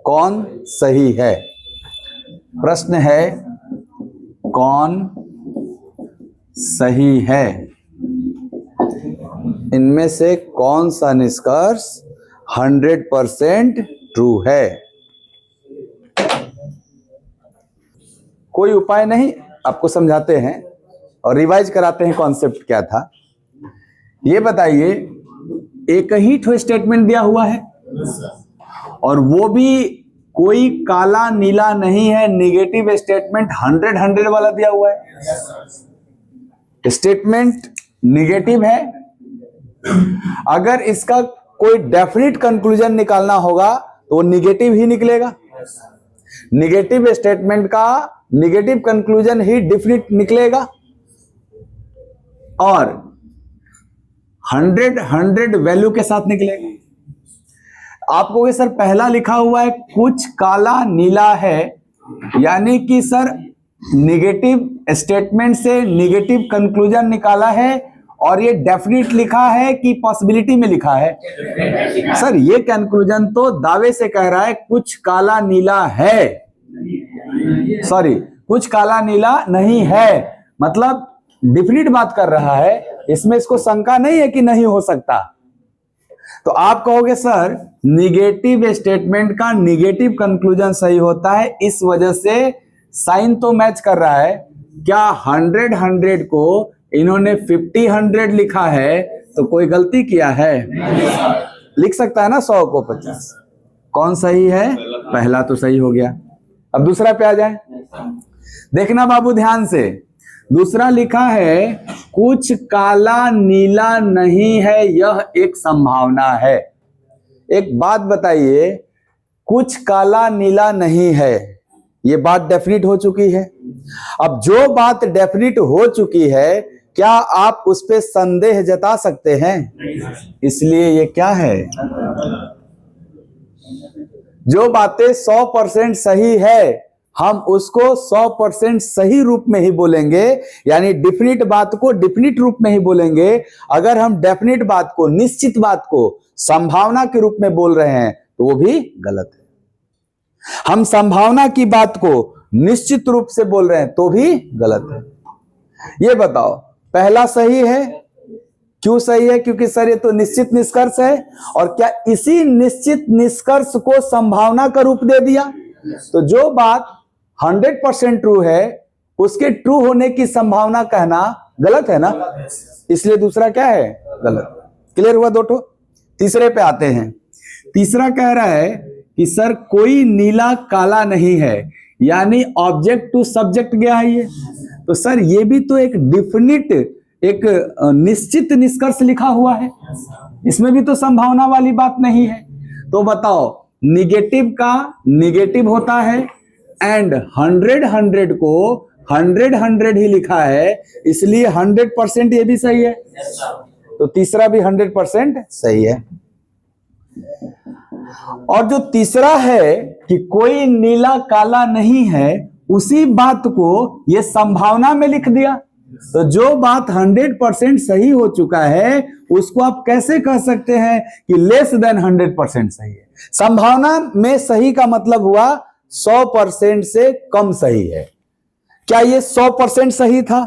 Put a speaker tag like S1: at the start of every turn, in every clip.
S1: कौन सही है? प्रश्न है कौन सही है? इनमें से कौन सा निष्कर्ष 100% ट्रू है? कोई उपाय नहीं, आपको समझाते हैं और रिवाइज कराते हैं कॉन्सेप्ट क्या था। ये बताइए, एक ही ठो स्टेटमेंट दिया हुआ है और वो भी कोई काला नीला नहीं है, निगेटिव स्टेटमेंट 100 वाला दिया हुआ है। स्टेटमेंट निगेटिव है। अगर इसका कोई डेफिनेट कंक्लूजन निकालना होगा तो वो निगेटिव ही निकलेगा। निगेटिव स्टेटमेंट का निगेटिव कंक्लूजन ही डेफिनेट निकलेगा और 100 वैल्यू के साथ निकलेगा। आपको सर पहला लिखा हुआ है कुछ काला नीला है, यानी कि सर निगेटिव स्टेटमेंट से निगेटिव कंक्लूजन निकाला है और ये डेफिनेट लिखा है कि पॉसिबिलिटी में लिखा है? सर ये कंक्लूजन तो दावे से कह रहा है कुछ काला नीला है, सॉरी कुछ काला नीला नहीं है, मतलब डेफिनेट बात कर रहा है। इसमें इसको शंका नहीं है कि नहीं हो सकता। तो आप कहोगे सर निगेटिव स्टेटमेंट का निगेटिव कंक्लूजन सही होता है, इस वजह से साइन तो मैच कर रहा है। क्या 100 को इन्होंने 50 लिखा है तो कोई गलती किया है? लिख सकता है ना 100 को 50। कौन सही है? पहला तो सही हो गया। अब दूसरा पे आ जाए, देखना बाबू ध्यान से। दूसरा लिखा है कुछ काला नीला नहीं है, यह एक संभावना है। एक बात बताइए, कुछ काला नीला नहीं है, ये बात डेफिनेट हो चुकी है। अब जो बात डेफिनेट हो चुकी है, क्या आप उस पे संदेह जता सकते हैं? इसलिए ये क्या है? जो बातें 100% सही है, हम उसको 100% सही रूप में ही बोलेंगे, यानी डेफिनेट बात को डेफिनेट रूप में ही बोलेंगे। अगर हम डेफिनेट बात को, निश्चित बात को संभावना के रूप में बोल रहे हैं तो वो भी गलत है। हम संभावना की बात को निश्चित रूप से बोल रहे हैं तो भी गलत है। ये बताओ पहला सही है? क्यों सही है? क्योंकि सर ये तो निश्चित निष्कर्ष है, और क्या इसी निश्चित निष्कर्ष को संभावना का रूप दे दिया? तो जो बात 100% ट्रू है उसके ट्रू होने की संभावना कहना गलत है ना, इसलिए दूसरा क्या है? गलत। क्लियर हुआ दो ठो। तीसरे पे आते हैं। तीसरा कह रहा है कि सर कोई नीला काला नहीं है, यानी ऑब्जेक्ट टू सब्जेक्ट गया है ये। तो सर ये भी तो एक डिफिनिट, एक निश्चित निष्कर्ष लिखा हुआ है, इसमें भी तो संभावना वाली बात नहीं है। तो बताओ निगेटिव का निगेटिव होता है एंड 100 को 100 ही लिखा है, इसलिए 100% ये भी सही है। तो तीसरा भी 100% सही है। और जो तीसरा है कि कोई नीला काला नहीं है, उसी बात को ये संभावना में लिख दिया। तो जो बात 100% सही हो चुका है उसको आप कैसे कह सकते हैं कि लेस देन 100% सही है? संभावना में सही का मतलब हुआ 100% से कम सही है। क्या ये 100% सही था?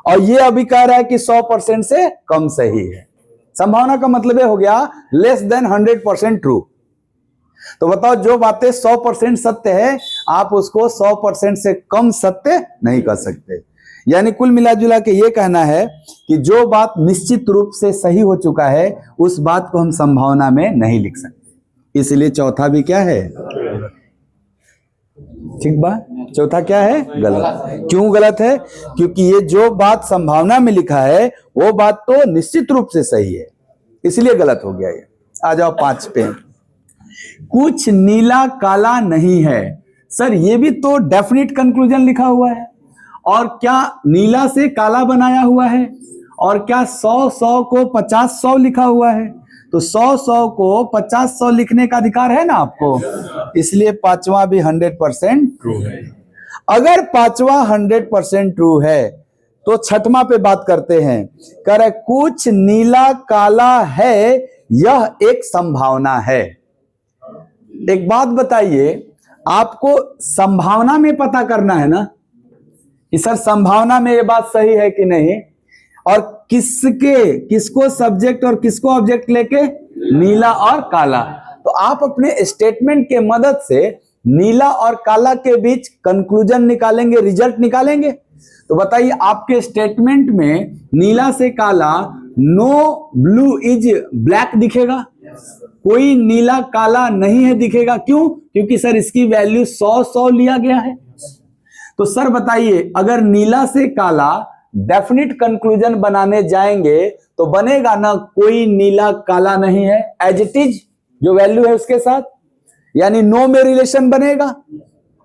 S1: और ये अभी कह रहा है कि 100% से कम सही है। संभावना का मतलब ये हो गया लेस देन 100% ट्रू। तो बताओ जो बातें 100% सत्य है, आप उसको 100% से कम सत्य नहीं कर सकते। यानी कुल मिला जुला के ये कहना है कि जो बात निश्चित रूप से सही हो चुका है उस बात को हम संभावना में नहीं लिख सकते। इसलिए चौथा भी क्या है? ठीक बात। चौथा क्या है? गलत। क्यों गलत है? क्योंकि ये जो बात संभावना में लिखा है वो बात तो निश्चित रूप से सही है, इसलिए गलत हो गया ये। आ जाओ 5 पे। कुछ नीला काला नहीं है। सर ये भी तो डेफिनेट कंक्लूजन लिखा हुआ है, और क्या नीला से काला बनाया हुआ है, और क्या 100 को 50 लिखा हुआ है। तो 100 को 50 लिखने का अधिकार है ना आपको, इसलिए पांचवा भी 100% ट्रू है। अगर पांचवा 100% ट्रू है तो छठवां पे बात करते हैं। कह रहे कुछ नीला काला है, यह एक संभावना है। एक बात बताइए, आपको संभावना में पता करना है ना कि सर संभावना में ये बात सही है कि नहीं, और किसको सब्जेक्ट और किसको ऑब्जेक्ट लेके, नीला और काला। तो आप अपने स्टेटमेंट के मदद से नीला और काला के बीच कंक्लूजन निकालेंगे, रिजल्ट निकालेंगे। तो बताइए, आपके स्टेटमेंट में नीला से काला नो ब्लू इज ब्लैक दिखेगा? कोई नीला काला नहीं है दिखेगा। क्यों? क्योंकि सर इसकी वैल्यू 100 लिया गया है। तो सर बताइए, अगर नीला से काला डेफिनिट कंक्लूजन बनाने जाएंगे तो बनेगा ना कोई नीला काला नहीं है, एज इट इज जो वैल्यू है उसके साथ, यानी नो में रिलेशन बनेगा।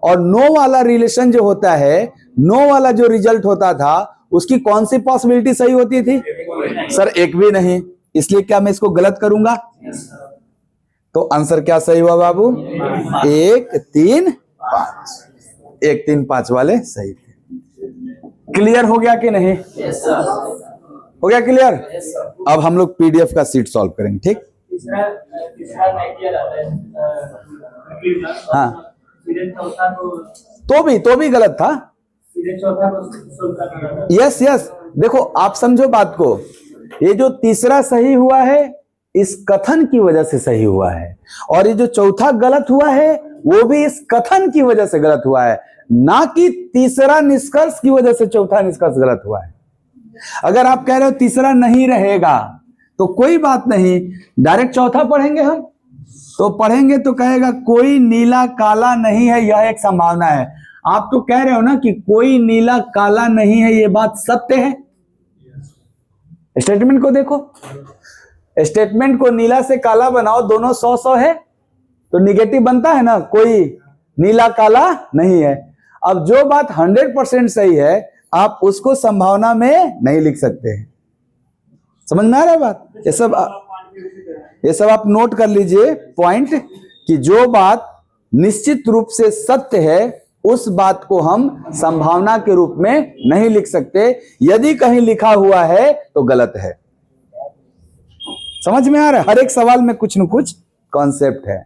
S1: और नो वाला रिलेशन जो होता है, नो वाला जो रिजल्ट होता था, उसकी कौन सी पॉसिबिलिटी सही होती थी? सर एक भी नहीं। इसलिए क्या मैं इसको गलत करूंगा? तो आंसर क्या सही हुआ बाबू? 1, 3, 5। 1, 3, 5 वाले सही थे। क्लियर हो गया कि नहीं? हो गया क्लियर? अब हम लोग पीडीएफ का सीट सॉल्व करेंगे, ठीक? हाँ, तो भी गलत था। यस यस, देखो आप समझो बात को, ये जो तीसरा सही हुआ है इस कथन की वजह से सही हुआ है, और ये जो चौथा गलत हुआ है वो भी इस कथन की वजह से गलत हुआ है, ना कि तीसरा निष्कर्ष की वजह से चौथा निष्कर्ष गलत हुआ है। अगर आप कह रहे हो तीसरा नहीं रहेगा तो कोई बात नहीं, डायरेक्ट चौथा पढ़ेंगे हम। तो पढ़ेंगे तो कहेगा कोई नीला काला नहीं है, यह एक संभावना है। आप तो कह रहे हो ना कि कोई नीला काला नहीं है, ये बात सत्य है। स्टेटमेंट को देखो, स्टेटमेंट को नीला से काला बनाओ, दोनों 100 है तो निगेटिव बनता है ना, कोई नीला काला नहीं है। अब जो बात 100% सही है आप उसको संभावना में नहीं लिख सकते। समझ में आ रहा है बात? ये सब आप नोट कर लीजिए पॉइंट, कि जो बात निश्चित रूप से सत्य है उस बात को हम संभावना के रूप में नहीं लिख सकते। यदि कहीं लिखा हुआ है तो गलत है। समझ में आ रहा है? हर एक सवाल में कुछ न कुछ कॉन्सेप्ट है।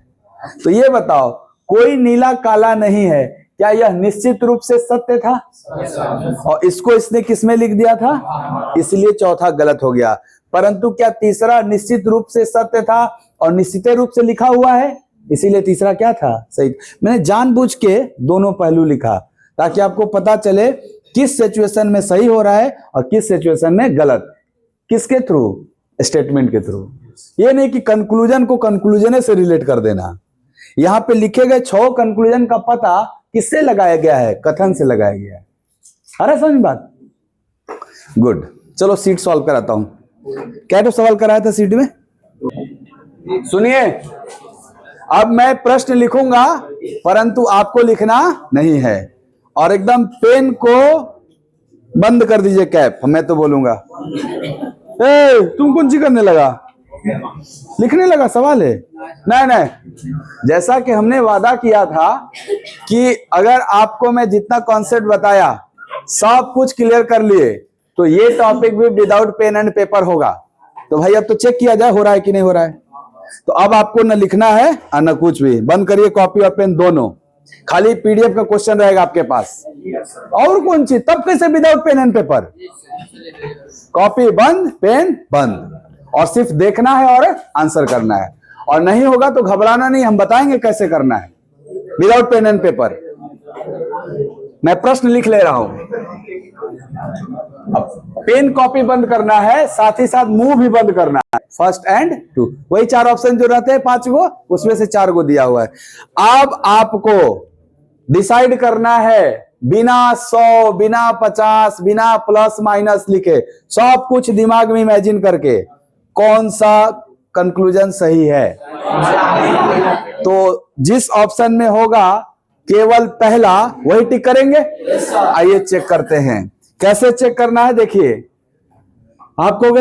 S1: तो ये बताओ, कोई नीला काला नहीं है, क्या यह निश्चित रूप से सत्य था? और इसको इसने किस में लिख दिया था, इसलिए चौथा गलत हो गया। परंतु क्या तीसरा निश्चित रूप से सत्य था और निश्चित रूप से लिखा हुआ है, इसीलिए तीसरा क्या था, सही। मैंने जानबूझ के दोनों पहलू लिखा ताकि आपको पता चले किस सिचुएशन में सही हो रहा है और किस सिचुएशन में गलत। किसके थ्रू? स्टेटमेंट के थ्रू। ये नहीं कि कंक्लूजन को कंक्लूजन से रिलेट कर देना। यहां पे लिखे गए 6 कंक्लूजन का पता किससे लगाया गया है? कथन से लगाया गया है। अरे समझ बात? गुड, चलो सीट सॉल्व कराता हूं। क्या तो सवाल कराया था सीट में? सुनिए, अब मैं प्रश्न लिखूंगा परंतु आपको लिखना नहीं है, और एकदम पेन को बंद कर दीजिए, कैप। मैं तो बोलूंगा तुम कौन सी करने लगा, लिखने लगा सवाल है? नहीं, जैसा कि हमने वादा किया था कि अगर आपको मैं जितना कॉन्सेप्ट बताया सब कुछ क्लियर कर लिए तो ये टॉपिक भी विदाउट पेन एंड पेपर होगा। तो भाई अब तो चेक किया जाए हो रहा है कि नहीं हो रहा है। तो अब आपको न लिखना है और न कुछ भी, बंद करिए कॉपी और पेन दोनों, खाली पीडीएफ का क्वेश्चन रहेगा आपके पास। और कौन सी? तब कैसे without pen and paper? Copy बंद, पेन बंद, और सिर्फ देखना है और आंसर करना है। और नहीं होगा तो घबराना नहीं, हम बताएंगे कैसे करना है विदाउट पेन एंड पेपर। मैं प्रश्न लिख ले रहा हूं, अब पेन कॉपी बंद करना है, साथ ही साथ मुंह भी बंद करना है। फर्स्ट एंड 2, वही 4 ऑप्शन जो रहते हैं 5 गो, उसमें से 4 गो दिया हुआ है। अब आपको डिसाइड करना है बिना 100, बिना 50, बिना प्लस माइनस लिखे, सब कुछ दिमाग में इमेजिन करके कौन सा कंक्लूजन सही है। तो जिस ऑप्शन में होगा केवल पहला वही टिक करेंगे। आइए चेक करते हैं, कैसे चेक करना है। देखिए, आपको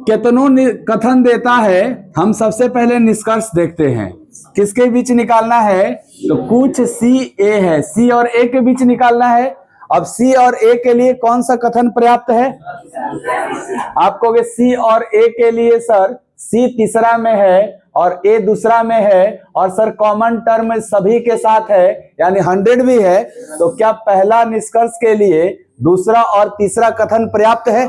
S1: कितनों कथन देता है, हम सबसे पहले निष्कर्ष देखते हैं किसके बीच निकालना है। तो कुछ सी ए है, सी और ए के बीच निकालना है। अब सी और ए के लिए कौन सा कथन पर्याप्त है? आप कहोगे सी और ए के लिए सर सी तीसरा में है और ए दूसरा में है और सर कॉमन टर्म सभी के साथ है यानी 100 भी है, तो क्या पहला निष्कर्ष के लिए दूसरा और तीसरा कथन पर्याप्त है?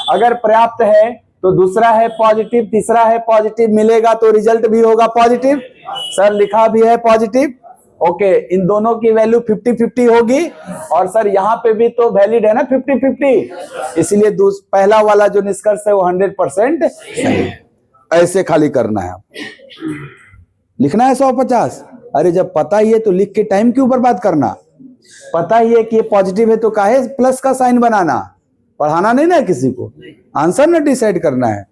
S1: अगर पर्याप्त है तो दूसरा है पॉजिटिव, तीसरा है पॉजिटिव, मिलेगा तो रिजल्ट भी होगा पॉजिटिव। सर लिखा भी है पॉजिटिव। ओके, इन दोनों की वैल्यू 50-50 होगी और सर यहाँ पे भी तो वैलिड है ना 50-50, इसलिए पहला वाला जो निष्कर्ष है वो 100% सही। ऐसे खाली करना है, लिखना है 150। अरे जब पता ही है तो लिख के टाइम क्यों बर्बाद करना? पता ही है कि ये पॉजिटिव है तो काहे प्लस का साइन बनाना? पढ़ाना नहीं ना किसी को, आंसर ना डिसाइड करना है।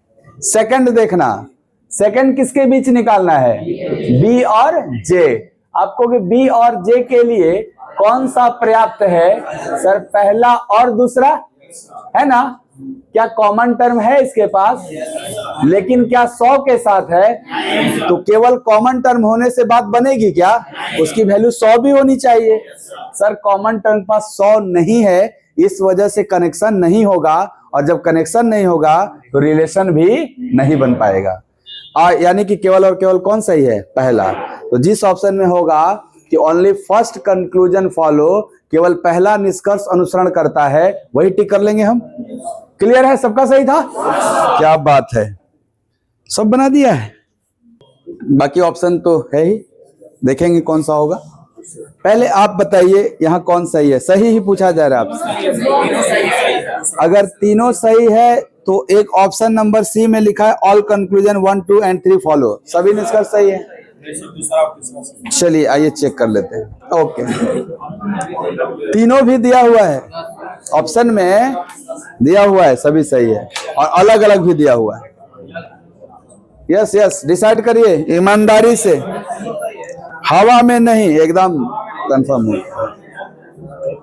S1: सेकंड देखना, सेकंड किसके बीच निकालना है? बी और जे। आपको कि बी और जे के लिए कौन सा पर्याप्त है? सर पहला और दूसरा है ना। क्या कॉमन टर्म है इसके पास? लेकिन क्या 100 के साथ है? तो केवल कॉमन टर्म होने से बात बनेगी क्या? उसकी वैल्यू 100 भी होनी चाहिए। सर कॉमन टर्म पास 100 नहीं है, इस वजह से कनेक्शन नहीं होगा, और जब कनेक्शन नहीं होगा तो रिलेशन भी नहीं बन पाएगा। यानी कि केवल और केवल कौन सही है? पहला। तो जिस ऑप्शन में होगा कि ओनली फर्स्ट कंक्लूजन फॉलो, केवल पहला निष्कर्ष अनुसरण करता है, वही टिक कर लेंगे हम। क्लियर है? सबका सही था? क्या बात है, सब बना दिया है। बाकी ऑप्शन तो है ही, देखेंगे कौन सा होगा। पहले आप बताइए यहाँ कौन सही है? सही ही पूछा जा रहा है आपसे। अगर तीनों सही है तो एक ऑप्शन नंबर सी में लिखा है ऑल कंक्लूजन 1, 2 एंड 3 फॉलो, सभी निष्कर्ष सही है। चलिए आइए चेक कर लेते हैं। ओके, तीनों भी दिया हुआ है, ऑप्शन में दिया हुआ है, सभी सही है, और अलग अलग भी दिया हुआ है। यस यस, डिसाइड करिए ईमानदारी से, हवा में नहीं, एकदम कंफर्म हो,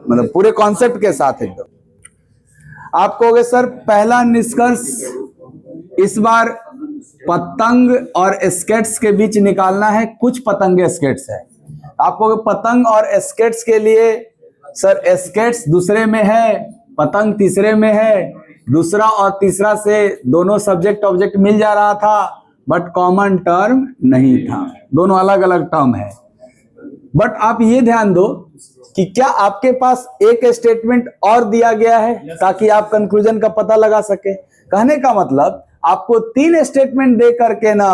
S1: मतलब पूरे कॉन्सेप्ट के साथ एकदम। आप कहोगे सर पहला निष्कर्ष इस बार पतंग और स्केट्स के बीच निकालना है, कुछ पतंग स्केट्स है। आप कहोगे पतंग और स्केट्स के लिए सर स्केट्स दूसरे में है, पतंग तीसरे में है, दूसरा और तीसरा से दोनों सब्जेक्ट ऑब्जेक्ट मिल जा रहा था, बट कॉमन टर्म नहीं था, दोनों अलग अलग टर्म है। बट आप ये ध्यान दो कि क्या आपके पास एक स्टेटमेंट और दिया गया है ताकि आप कंक्लूजन का पता लगा सके। कहने का मतलब आपको 3 स्टेटमेंट दे करके ना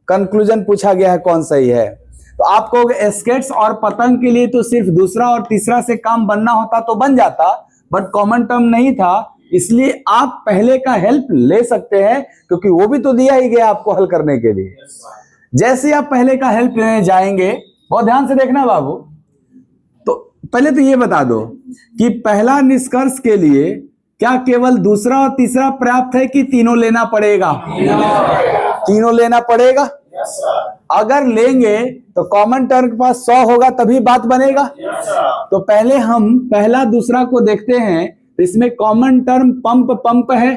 S1: कंक्लूजन पूछा गया है कौन सही है। तो आप कहोगे स्केट्स और पतंग के लिए तो सिर्फ दूसरा और तीसरा से काम बनना होता तो बन जाता, बट कॉमन टर्म नहीं था, इसलिए आप पहले का हेल्प ले सकते हैं, क्योंकि वो भी तो दिया ही गया आपको हल करने के लिए। जैसे आप पहले का हेल्प लेने जाएंगे, बहुत ध्यान से देखना बाबू, तो पहले तो ये बता दो कि पहला निष्कर्ष के लिए क्या केवल दूसरा और तीसरा पर्याप्त है कि तीनों लेना पड़ेगा? तीनों लेना पड़ेगा। अगर लेंगे तो कॉमन टर्म के पास 100 होगा तभी बात बनेगा। तो पहले हम पहला दूसरा को देखते हैं, इसमें कॉमन टर्म पंप पंप है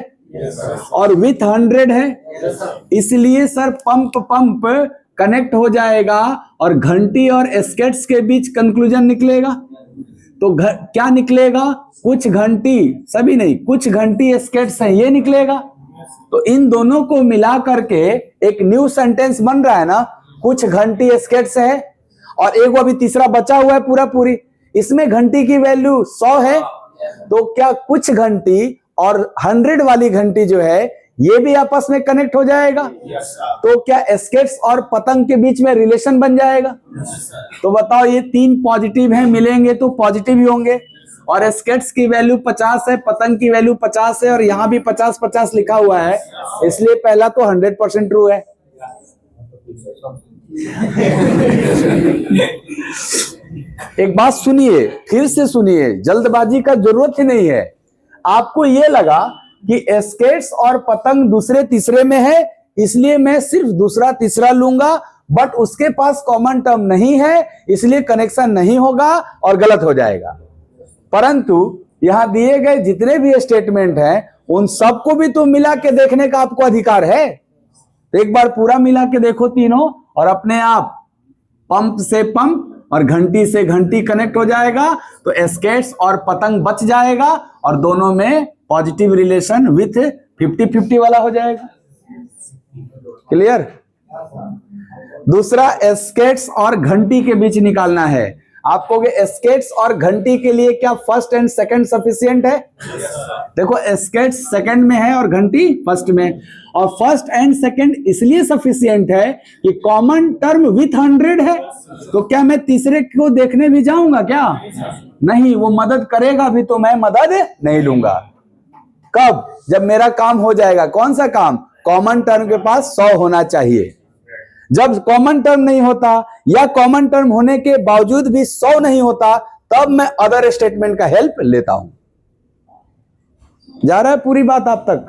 S1: और विथ 100 है, इसलिए सर पंप पंप कनेक्ट हो जाएगा और घंटी और स्केट्स के बीच कंक्लूजन निकलेगा। तो क्या निकलेगा? कुछ घंटी, सभी नहीं, कुछ घंटी स्केट्स है, ये निकलेगा। तो इन दोनों को मिला करके एक न्यू सेंटेंस बन रहा है ना, कुछ घंटी स्केट्स है, और एक वो अभी तीसरा बचा हुआ है पूरा पूरी, इसमें घंटी की वैल्यू 100 है। तो क्या कुछ घंटी और 100 वाली घंटी जो है ये भी आपस में कनेक्ट हो जाएगा? तो क्या स्केट्स और पतंग के बीच में रिलेशन बन जाएगा? तो बताओ, ये 3 पॉजिटिव हैं, मिलेंगे तो पॉजिटिव ही होंगे, और स्केट्स की वैल्यू 50 है, पतंग की वैल्यू 50 है, और यहां भी 50-50 लिखा हुआ है, इसलिए पहला तो 100% ट्रू है। एक बात सुनिए, फिर से सुनिए, जल्दबाजी का जरूरत ही नहीं है। आपको ये लगा कि स्केट्स और पतंग दूसरे तीसरे में है, इसलिए मैं सिर्फ दूसरा तीसरा लूंगा, बट उसके पास कॉमन टर्म नहीं है, इसलिए कनेक्शन नहीं होगा और गलत हो जाएगा। परंतु यहां दिए गए जितने भी स्टेटमेंट हैं उन सबको भी तो मिला के देखने का आपको अधिकार है। तो एक बार पूरा मिला के देखो तीनों, और अपने आप पंप से पंप और घंटी से घंटी कनेक्ट हो जाएगा, तो स्केट्स और पतंग बच जाएगा और दोनों में पॉजिटिव रिलेशन विथ 50-50 वाला हो जाएगा। क्लियर? दूसरा एस्केट्स और घंटी के बीच निकालना है। आप कहोगे एस्केट्स और घंटी के लिए क्या फर्स्ट एंड सेकंड सफिशिएंट है? देखो एस्केट्स सेकंड में है और घंटी फर्स्ट में, और फर्स्ट एंड सेकंड इसलिए सफिशिएंट है कि कॉमन टर्म विथ 100 है। तो क्या मैं तीसरे को देखने भी जाऊंगा क्या? नहीं, वो मदद करेगा भी तो मैं मदद नहीं लूंगा। कब? जब मेरा काम हो जाएगा। कौन सा काम? कॉमन टर्म के पास 100 होना चाहिए। जब कॉमन टर्म नहीं होता या कॉमन टर्म होने के बावजूद भी 100 नहीं होता, तब मैं अदर स्टेटमेंट का हेल्प लेता हूं। जा रहा है पूरी बात आप तक?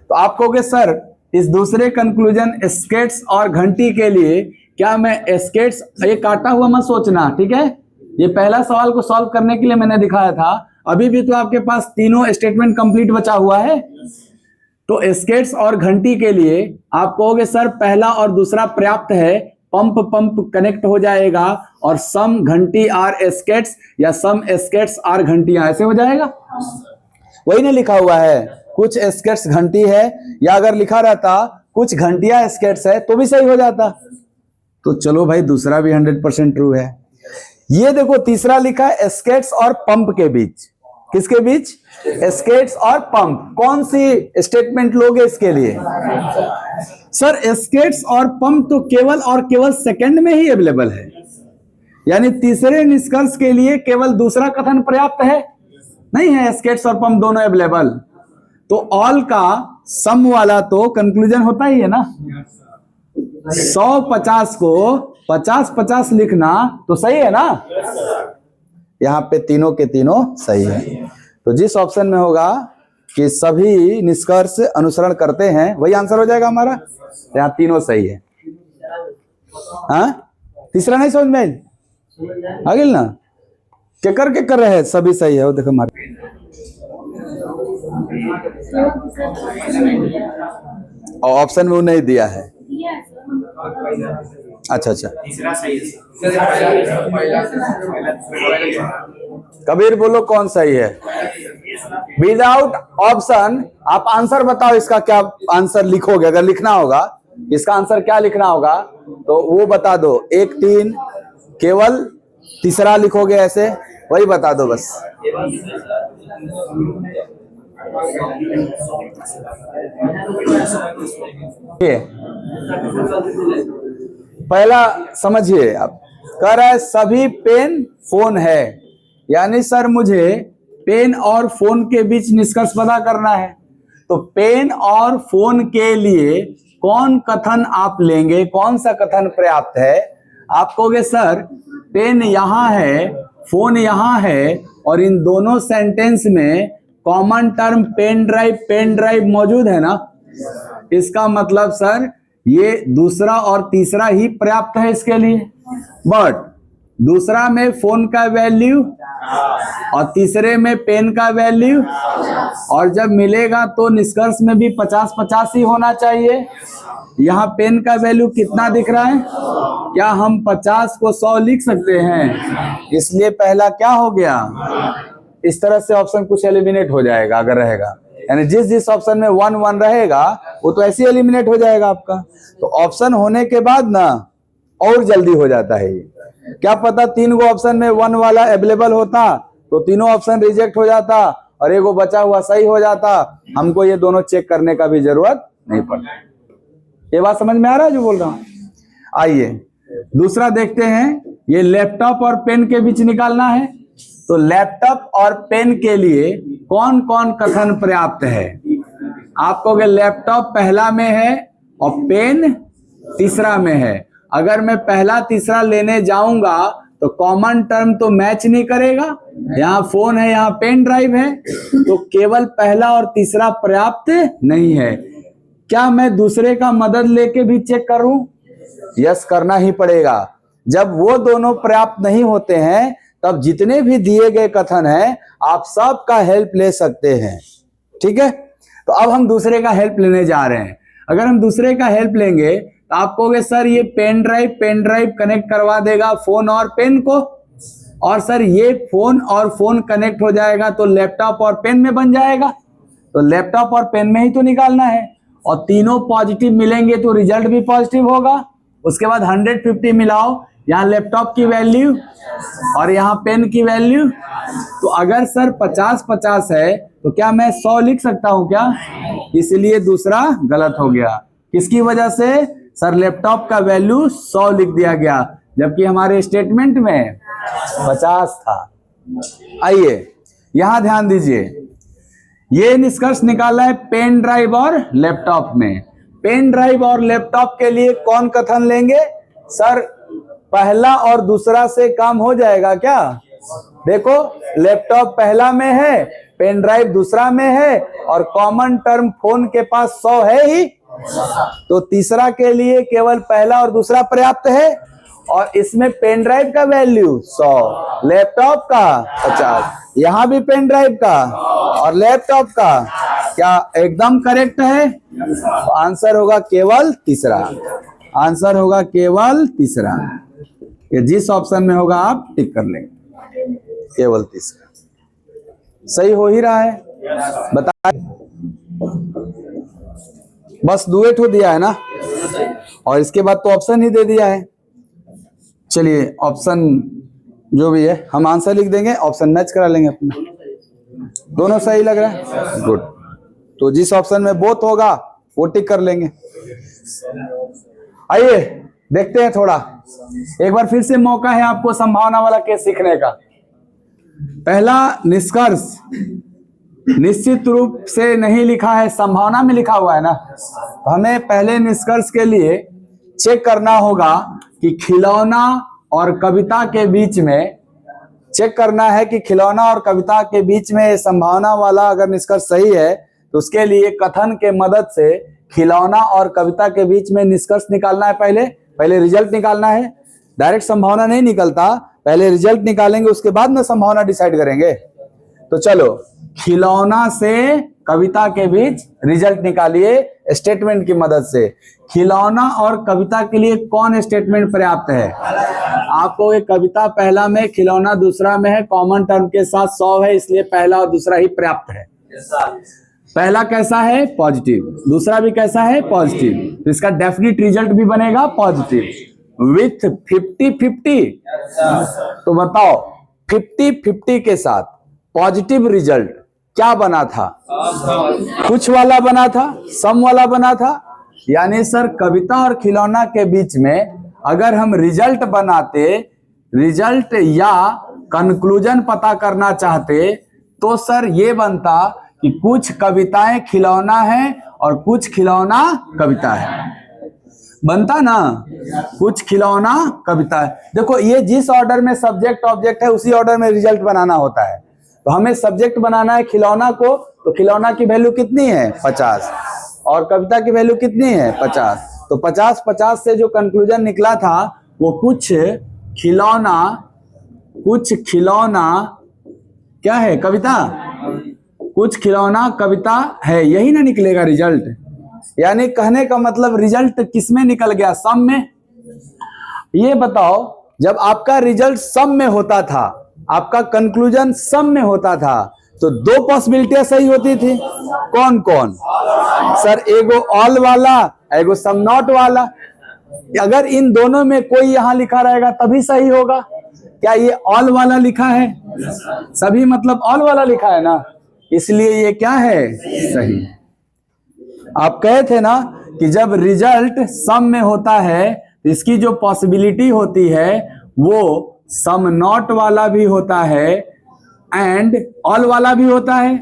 S1: तो आप कहोगे सर इस दूसरे कंक्लूजन एस्केट्स और घंटी के लिए क्या मैं एस्केट्स, ये काटा हुआ मत सोचना, ठीक है? ये पहला सवाल को सॉल्व करने के लिए मैंने दिखाया था। अभी भी तो आपके पास तीनों स्टेटमेंट कंप्लीट बचा हुआ है। तो एस्केट्स और घंटी के लिए आप कहोगे सर पहला और दूसरा पर्याप्त है, पंप पंप कनेक्ट हो जाएगा और सम घंटी आर एस्केट्स या सम एस्केट्स आर घंटियां, ऐसे हो जाएगा। वही नहीं लिखा हुआ है, कुछ एस्केट्स घंटी है, या अगर लिखा रहता कुछ घंटियां एस्केट्स है तो भी सही हो जाता। तो चलो भाई दूसरा भी 100% ट्रू है। ये देखो तीसरा लिखा है एस्केट्स और पंप के बीच। किसके बीच? एस्केट्स और पंप। कौन सी स्टेटमेंट लोगे इसके लिए? सर एस्केट्स और पंप तो केवल और केवल सेकंड में ही अवेलेबल है, यानी तीसरे निष्कर्ष के लिए केवल दूसरा कथन पर्याप्त है, नहीं है एस्केट्स और पंप दोनों अवेलेबल। तो ऑल का सम वाला तो कंक्लूजन होता ही है ना। 150 को 50-50 लिखना तो सही है ना। यहाँ पे तीनों के तीनों सही है। तो जिस ऑप्शन में होगा कि सभी निष्कर्ष अनुसरण करते हैं वही आंसर हो जाएगा हमारा। यहाँ तीनों सही है। हाँ, तीसरा नहीं समझ में आगे ना क्या कर रहे हैं, सभी सही है। वो देखो हमारे ऑप्शन में वो नहीं दिया है। अच्छा अच्छा, कबीर बोलो कौन सही है? विदाउट ऑप्शन आप आंसर बताओ, इसका क्या आंसर लिखोगे? अगर लिखना होगा इसका आंसर क्या लिखना होगा तो वो बता दो। 1 3 केवल तीसरा लिखोगे, ऐसे वही बता दो बस। पहला समझिए, आप कह रहा है सभी पेन फोन है, यानी सर मुझे पेन और फोन के बीच निष्कर्ष पता करना है। तो पेन और फोन के लिए कौन कथन आप लेंगे, कौन सा कथन पर्याप्त है? आप कहोगे सर पेन यहां है, फोन यहां है, और इन दोनों सेंटेंस में कॉमन टर्म पेन ड्राइव मौजूद है ना। इसका मतलब सर ये दूसरा और तीसरा ही पर्याप्त है इसके लिए। बट दूसरा में फोन का वैल्यू और तीसरे में पेन का वैल्यू, और जब मिलेगा तो निष्कर्ष में भी 50-50 ही होना चाहिए। यहाँ पेन का वैल्यू कितना दिख रहा है? क्या हम 50 को 100 लिख सकते हैं? इसलिए पहला क्या हो गया? इस तरह से ऑप्शन कुछ एलिमिनेट हो जाएगा अगर रहेगा, यानी जिस ऑप्शन में 1 1 रहेगा वो तो ऐसे ही एलिमिनेट हो जाएगा आपका। तो ऑप्शन होने के बाद ना और जल्दी हो जाता है ये। क्या पता 3 गो ऑप्शन में 1 वाला अवेलेबल होता तो तीनों ऑप्शन रिजेक्ट हो जाता और एगो बचा हुआ सही हो जाता। हमको ये दोनों चेक करने का भी जरूरत नहीं पड़ता। ये बात समझ में आ रहा है जो बोल रहा हूं? आइए दूसरा देखते हैं। ये लैपटॉप और पेन के बीच निकालना है। तो लैपटॉप और पेन के लिए कौन कौन कथन पर्याप्त है? आप कहोगे लैपटॉप पहला में है और पेन तीसरा में है। अगर मैं पहला तीसरा लेने जाऊंगा तो कॉमन टर्म तो मैच नहीं करेगा। यहाँ फोन है, यहाँ पेन ड्राइव है, तो केवल पहला और तीसरा पर्याप्त नहीं है। क्या मैं दूसरे का मदद लेके भी चेक करूं? यस, करना ही पड़ेगा। जब वो दोनों पर्याप्त नहीं होते हैं तब जितने भी दिए गए कथन हैं आप सब का हेल्प ले सकते हैं। ठीक है, तो अब हम दूसरे का हेल्प लेने जा रहे हैं। अगर हम दूसरे का हेल्प लेंगे तो आप कहोगे सर ये पेन ड्राइव कनेक्ट करवा देगा फोन और पेन को, और सर ये फोन और फोन कनेक्ट हो जाएगा तो लैपटॉप और पेन में बन जाएगा। तो लैपटॉप और पेन में ही तो निकालना है। और तीनों पॉजिटिव मिलेंगे तो रिजल्ट भी पॉजिटिव होगा। उसके बाद 150 मिलाओ, यहाँ लैपटॉप की वैल्यू और यहाँ पेन की वैल्यू। तो अगर सर 50-50 है तो क्या मैं 100 लिख सकता हूं क्या? इसलिए दूसरा गलत हो गया। किसकी वजह से? सर लैपटॉप का वैल्यू 100 लिख दिया गया, जबकि हमारे स्टेटमेंट में 50 था। आइए यहां ध्यान दीजिए, ये निष्कर्ष निकाला है पेन ड्राइव और लैपटॉप में। पेन ड्राइव और लैपटॉप के लिए कौन कथन लेंगे? सर पहला और दूसरा से काम हो जाएगा क्या? देखो लैपटॉप पहला में है, पेन ड्राइव दूसरा में है, और कॉमन टर्म फोन के पास 100 है ही, तो तीसरा के लिए केवल पहला और दूसरा पर्याप्त है। और इसमें पेन ड्राइव का वैल्यू 100, लैपटॉप का 50, यहां भी पेन ड्राइव का और लैपटॉप का। क्या एकदम करेक्ट है? आंसर होगा केवल तीसरा। आंसर होगा केवल तीसरा। ये जिस ऑप्शन में होगा आप टिक कर लेंगे, केवल तीसरा। सही हो ही रहा है, बताइए। बस डुएट हो दिया है ना, और इसके बाद तो ऑप्शन ही दे दिया है। चलिए ऑप्शन जो भी है हम आंसर लिख देंगे, ऑप्शन मैच करा लेंगे अपना। दोनों सही लग रहा है, गुड। तो जिस ऑप्शन में बोथ होगा वो टिक कर लेंगे। आइए देखते हैं थोड़ा, एक बार फिर से मौका है आपको संभावना वाला केस सीखने का। पहला निष्कर्ष निश्चित रूप से नहीं लिखा है, संभावना में लिखा हुआ है ना। तो हमें पहले निष्कर्ष के लिए चेक करना होगा कि खिलौना और कविता के बीच में, चेक करना है कि खिलौना और कविता के बीच में संभावना वाला अगर निष्कर्ष सही है तो उसके लिए कथन के मदद से खिलौना और कविता के बीच में निष्कर्ष निकालना है। पहले रिजल्ट निकालना है, डायरेक्ट संभावना नहीं निकलता, पहले रिजल्ट निकालेंगे उसके बाद में संभावना डिसाइड करेंगे। तो चलो खिलौना से कविता के बीच रिजल्ट निकालिए स्टेटमेंट की मदद से। खिलौना और कविता के लिए कौन स्टेटमेंट पर्याप्त है? आपको एक कविता पहला में, खिलौना दूसरा में है, कॉमन टर्म के साथ 100 है, इसलिए पहला और दूसरा ही पर्याप्त है। पहला कैसा है? पॉजिटिव। दूसरा भी कैसा है? पॉजिटिव। तो इसका डेफिनेट रिजल्ट भी बनेगा पॉजिटिव विथ 50-50। तो बताओ 50-50 के साथ पॉजिटिव रिजल्ट क्या बना था? कुछ वाला बना था, सम वाला बना था। यानी सर कविता और खिलौना के बीच में अगर हम रिजल्ट बनाते, रिजल्ट या कंक्लूजन पता करना चाहते, तो सर ये बनता कि कुछ कविताएं खिलौना है और कुछ खिलौना कविता है। बनता ना, कुछ खिलौना कविता है। देखो ये जिस ऑर्डर में सब्जेक्ट ऑब्जेक्ट है उसी ऑर्डर में रिजल्ट बनाना होता है। तो हमें सब्जेक्ट बनाना है खिलौना को, तो खिलौना की वैल्यू कितनी है? 50, और कविता की वैल्यू कितनी है? 50। तो 50-50 से जो कंक्लूजन निकला था वो कुछ खिलौना क्या है? कविता। कुछ खिलौना कविता है, यही ना निकलेगा रिजल्ट। यानी कहने का मतलब रिजल्ट किसमें निकल गया? सम में। ये बताओ जब आपका रिजल्ट सम में होता था, आपका कंक्लूजन सम में होता था, तो दो पॉसिबिलिटियां सही होती थी। कौन कौन? सर एगो ऑल वाला, एगो सम नॉट वाला। अगर इन दोनों में कोई यहां लिखा रहेगा तभी सही होगा। क्या ये ऑल वाला लिखा है? सभी मतलब ऑल वाला लिखा है ना, इसलिए ये क्या है? सही। आप कहे थे ना कि जब रिजल्ट सम में होता है तो इसकी जो पॉसिबिलिटी होती है वो सम नॉट वाला भी होता है एंड ऑल वाला भी होता है।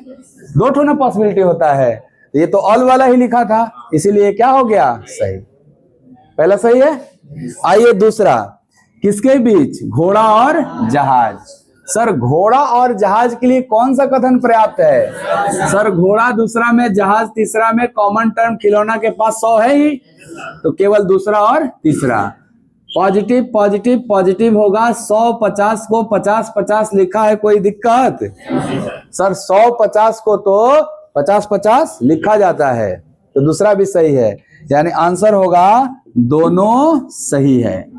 S1: दो ठो ना पॉसिबिलिटी होता है, तो ये तो ऑल वाला ही लिखा था, इसीलिए क्या हो गया? सही। पहला सही है। आइए दूसरा, किसके बीच? घोड़ा और जहाज। सर घोड़ा और जहाज के लिए कौन सा कथन पर्याप्त है? सर घोड़ा दूसरा में, जहाज तीसरा में, कॉमन टर्म खिलौना के पास 100 है ही, तो केवल दूसरा और तीसरा। पॉजिटिव पॉजिटिव पॉजिटिव होगा। 100-50 को 50-50 लिखा है, कोई दिक्कत? सर 100-50 को तो 50-50 लिखा जाता है, तो दूसरा भी सही है। यानी आंसर होगा दोनों सही है,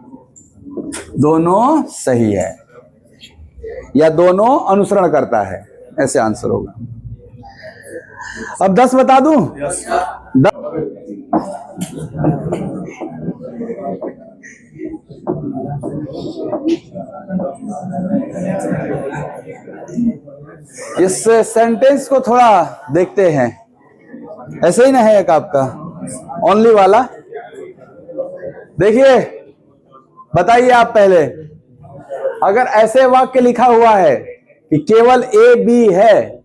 S1: दोनों सही है, या दोनों अनुसरण करता है, ऐसे आंसर होगा। अब 10 बता दूं? 10 इस सेंटेंस को थोड़ा देखते हैं। ऐसे ही ना है एक आपका ओनली वाला, देखिए बताइए आप पहले, अगर ऐसे वाक्य लिखा हुआ है कि केवल ए बी है,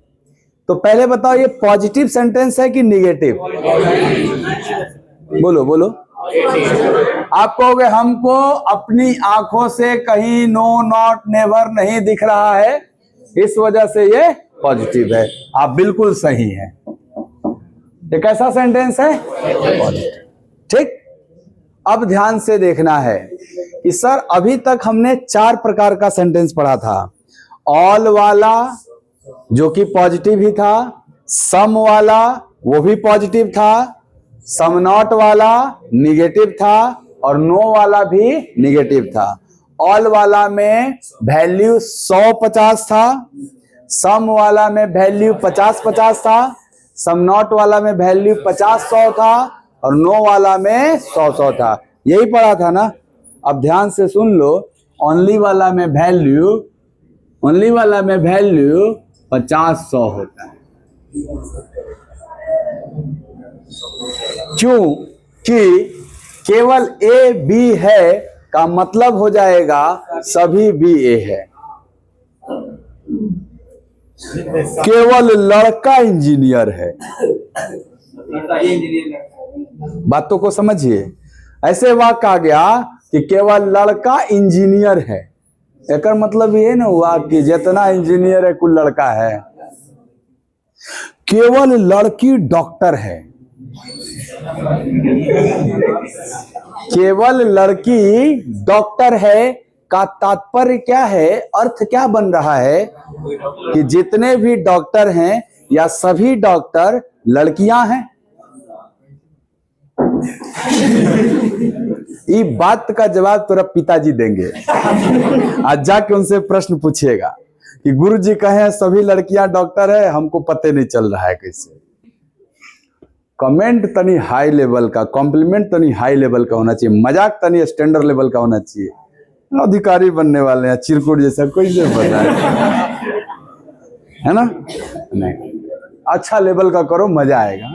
S1: तो पहले बताओ ये पॉजिटिव सेंटेंस है कि निगेटिव? बोलो बोलो। आप कहोगे हमको अपनी आंखों से कहीं नो नॉट नेवर नहीं दिख रहा है, इस वजह से ये पॉजिटिव है। आप बिल्कुल सही हैं। ये कैसा सेंटेंस है? पॉजिटिव। ठीक, अब ध्यान से देखना है कि सर अभी तक हमने 4 प्रकार का सेंटेंस पढ़ा था। ऑल वाला जो कि पॉजिटिव ही था, सम वाला वो भी पॉजिटिव था, सम नॉट वाला निगेटिव था, और नो वाला भी निगेटिव था। ऑल वाला में वैल्यू 100-50 था, सम वाला में वैल्यू 50-50 था, सम नॉट वाला में वैल्यू 50-100 था, और नो वाला में 100-100 था। यही पढ़ा था ना? अब ध्यान से सुन लो, ओनली वाला में वैल्यू 50-100 होता है। क्योंकि केवल ए बी है का मतलब हो जाएगा सभी बी ए है। केवल लड़का इंजीनियर है। बातों को समझिए। ऐसे वाक्य आ गया कि केवल लड़का इंजीनियर है, एक मतलब ये ना हुआ कि जितना इंजीनियर है कुल लड़का है। केवल लड़की डॉक्टर है, केवल लड़की डॉक्टर है का तात्पर्य क्या है, अर्थ क्या बन रहा है कि जितने भी डॉक्टर हैं या सभी डॉक्टर लड़कियां हैं। ये बात का जवाब तेरा पिताजी देंगे। आज जाके उनसे प्रश्न पूछिएगा कि गुरुजी कहे सभी लड़कियां डॉक्टर है, हमको पते नहीं चल रहा है कैसे। कमेंट तनी हाई लेवल का, कॉम्प्लीमेंट तनी हाई लेवल का होना चाहिए, मजाक तनी स्टैंडर्ड लेवल का होना चाहिए। अधिकारी बनने वाले हैं चिरकुट जैसा, कोई से पता है ना? नहीं, अच्छा लेवल का करो, मजा आएगा।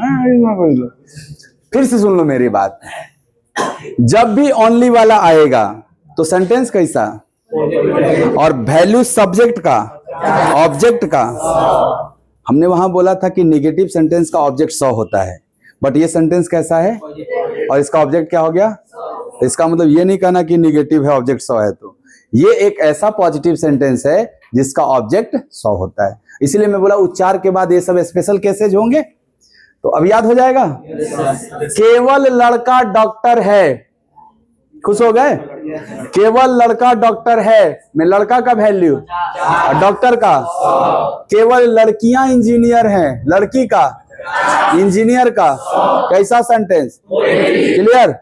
S1: फिर से सुन लो मेरी बात, जब भी ओनली वाला आएगा तो सेंटेंस कैसा, और वैल्यू सब्जेक्ट का ऑब्जेक्ट का। हमने वहां बोला था कि नेगेटिव सेंटेंस का ऑब्जेक्ट 100 होता है, बट ये सेंटेंस कैसा है और इसका ऑब्जेक्ट क्या हो गया? इसका मतलब ये नहीं कहना कि नेगेटिव है ऑब्जेक्ट 100 है, तो ये एक ऐसा पॉजिटिव सेंटेंस है जिसका ऑब्जेक्ट 100 होता है। इसीलिए मैं बोला उच्चार के बाद ये सब स्पेशल केसेज होंगे, तो अब याद हो जाएगा। केवल लड़का डॉक्टर है, खुश हो गए? केवल लड़का डॉक्टर है में लड़का का वैल्यू और डॉक्टर का। केवल लड़कियां इंजीनियर हैं, लड़की का इंजीनियर का। कैसा सेंटेंस? क्लियर?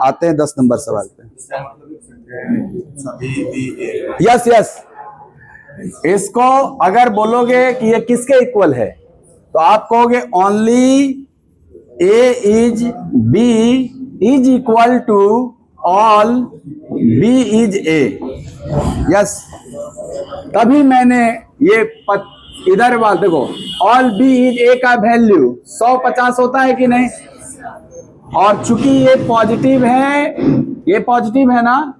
S1: आते हैं 10 नंबर सवाल पे। यस यस, इसको अगर बोलोगे कि ये किसके इक्वल है, तो आप कहोगे only A is B is equal to all B is A. Yes, तभी मैंने ये इधर बात देखो, ऑल बी इज ए का वैल्यू 100-50 होता है कि नहीं? और चूंकि ये पॉजिटिव है ना,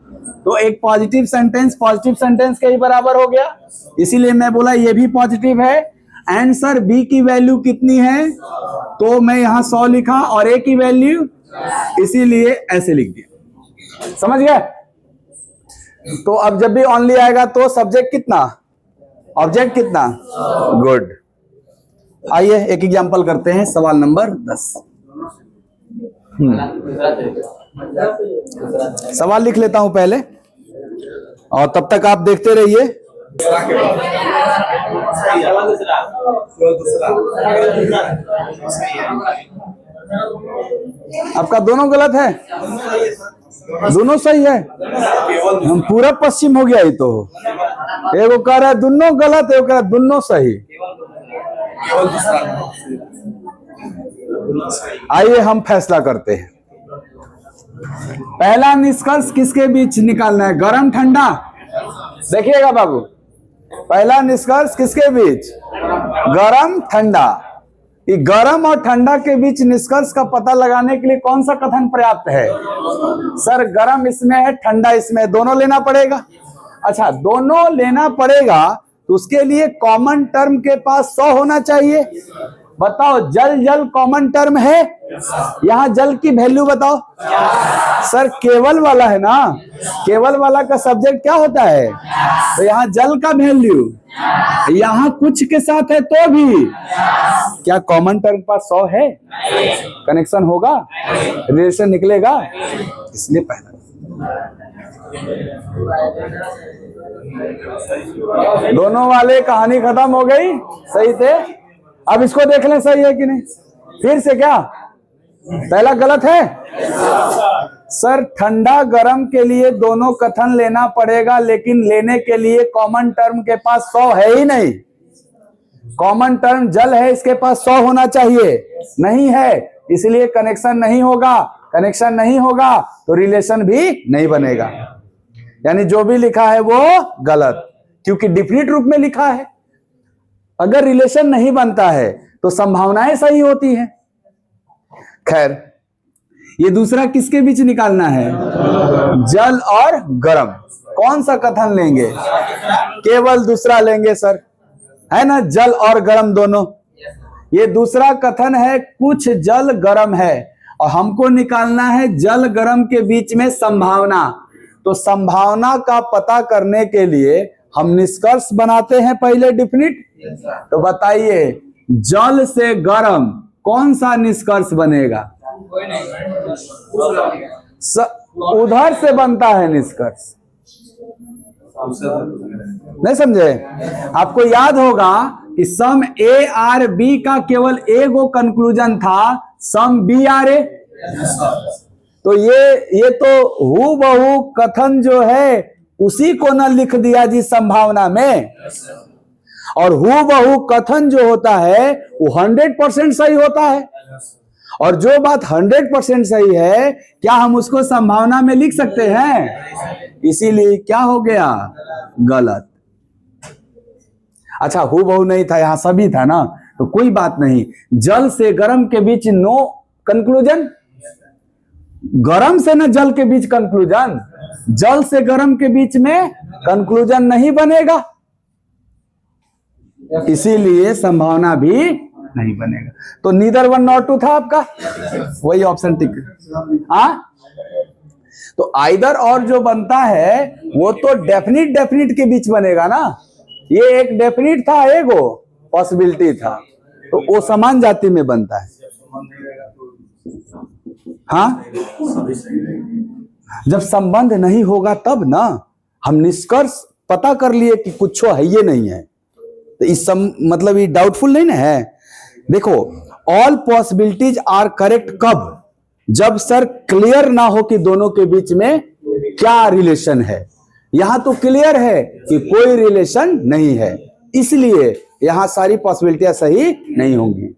S1: तो एक पॉजिटिव सेंटेंस के ही बराबर हो गया। इसीलिए मैं बोला ये भी पॉजिटिव है। आंसर बी की वैल्यू कितनी है, तो मैं यहां 100 लिखा, और ए की वैल्यू इसीलिए ऐसे लिख दिया। समझ गए? तो अब जब भी ओनली आएगा तो सब्जेक्ट कितना, ऑब्जेक्ट कितना? गुड। आइए एक एग्जांपल करते हैं, सवाल नंबर 10। सवाल लिख लेता हूं पहले, और तब तक आप देखते रहिए। आपका दोनों गलत है, दोनों सही है। हम पूरा पश्चिम हो गया ही तो। एगो कह रहा है दोनों गलत, एगो कह रहा है दोनों सही। आइए हम फैसला करते हैं। पहला निष्कर्ष किसके बीच निकालना है? गरम ठंडा। देखिएगा बाबू, पहला निष्कर्ष किसके बीच? गरम ठंडा। ये गरम और ठंडा के बीच निष्कर्ष का पता लगाने के लिए कौन सा कथन पर्याप्त है? सर गरम इसमें है, ठंडा इसमें है, दोनों लेना पड़ेगा। अच्छा, दोनों लेना पड़ेगा तो उसके लिए कॉमन टर्म के पास 100 होना चाहिए। बताओ, जल जल कॉमन टर्म है, यहां जल की वैल्यू बताओ। सर केवल वाला है ना, केवल वाला का सब्जेक्ट क्या होता है? तो यहाँ जल का वैल्यू, यहाँ कुछ के साथ है तो भी क्या कॉमन टर्म के पास 100 है? कनेक्शन होगा, रिलेशन निकलेगा, इसलिए पहला। दोनों वाले कहानी खत्म हो गई, सही थे। अब इसको देख लें सही है कि नहीं। फिर से क्या पहला गलत है? सर ठंडा गरम के लिए दोनों कथन लेना पड़ेगा, लेकिन लेने के लिए कॉमन टर्म के पास 100 है ही नहीं। कॉमन टर्म जल है, इसके पास 100 होना चाहिए, नहीं है, इसलिए कनेक्शन नहीं होगा। कनेक्शन नहीं होगा तो रिलेशन भी नहीं बनेगा। यानी जो भी लिखा है वो गलत, क्योंकि डिफिनिट रूप में लिखा है। अगर रिलेशन नहीं बनता है तो संभावनाएं सही होती हैं। खैर, ये दूसरा किसके बीच निकालना है? जल और गरम। कौन सा कथन लेंगे? केवल दूसरा लेंगे सर, है ना, जल और गरम दोनों। ये दूसरा कथन है, कुछ जल गरम है, और हमको निकालना है जल गरम के बीच में संभावना। तो संभावना का पता करने के लिए हम निष्कर्ष बनाते हैं पहले डिफिनिट। तो बताइए, जल से गरम कौन सा निष्कर्ष बनेगा? उधर से बनता है निष्कर्ष, नहीं समझे? आपको याद होगा कि सम ए आर बी का केवल एगो कंक्लूजन था, सम बी आर ए। तो ये तो हूबहू कथन जो है उसी को न लिख दिया जी संभावना में। और हूबहू कथन जो होता है वो 100% सही होता है, और जो बात 100% सही है क्या हम उसको संभावना में लिख सकते हैं? इसीलिए क्या हो गया? गलत। अच्छा, हूबहू नहीं था, यहां सभी था ना, तो कोई बात नहीं। जल से गरम के बीच नो कंक्लूजन, गरम से न जल के बीच कंक्लूजन, जल से गरम के बीच में कंक्लूजन नहीं बनेगा, इसीलिए संभावना भी नहीं बनेगा। तो नीदर 1 नॉट 2 था आपका, वही ऑप्शन टिक। हाँ, तो आइदर और जो बनता है वो तो डेफिनिट के बीच बनेगा ना। ये एक डेफिनिट था, एगो पॉसिबिलिटी था, तो वो समान जाति में बनता है। हाँ, जब संबंध नहीं होगा तब ना। हम निष्कर्ष पता कर लिए कि कुछ है, ये नहीं है, तो इस मतलब ये डाउटफुल नहीं ना है। देखो, ऑल पॉसिबिलिटीज आर करेक्ट कब? जब सर क्लियर ना हो कि दोनों के बीच में क्या रिलेशन है। यहां तो क्लियर है कि कोई रिलेशन नहीं है, इसलिए यहां सारी पॉसिबिलिटियां सही नहीं होंगी।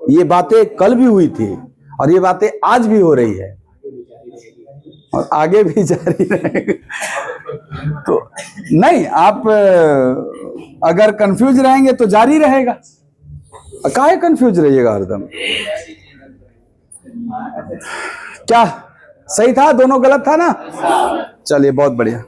S1: ये बातें कल भी हुई थी और ये बातें आज भी हो रही है और आगे भी जारी रहेगा। तो नहीं, आप अगर कंफ्यूज रहेंगे तो जारी रहेगा। काहे कंफ्यूज रहिएगा हरदम? क्या सही था? दोनों गलत था ना? चलिए, बहुत बढ़िया।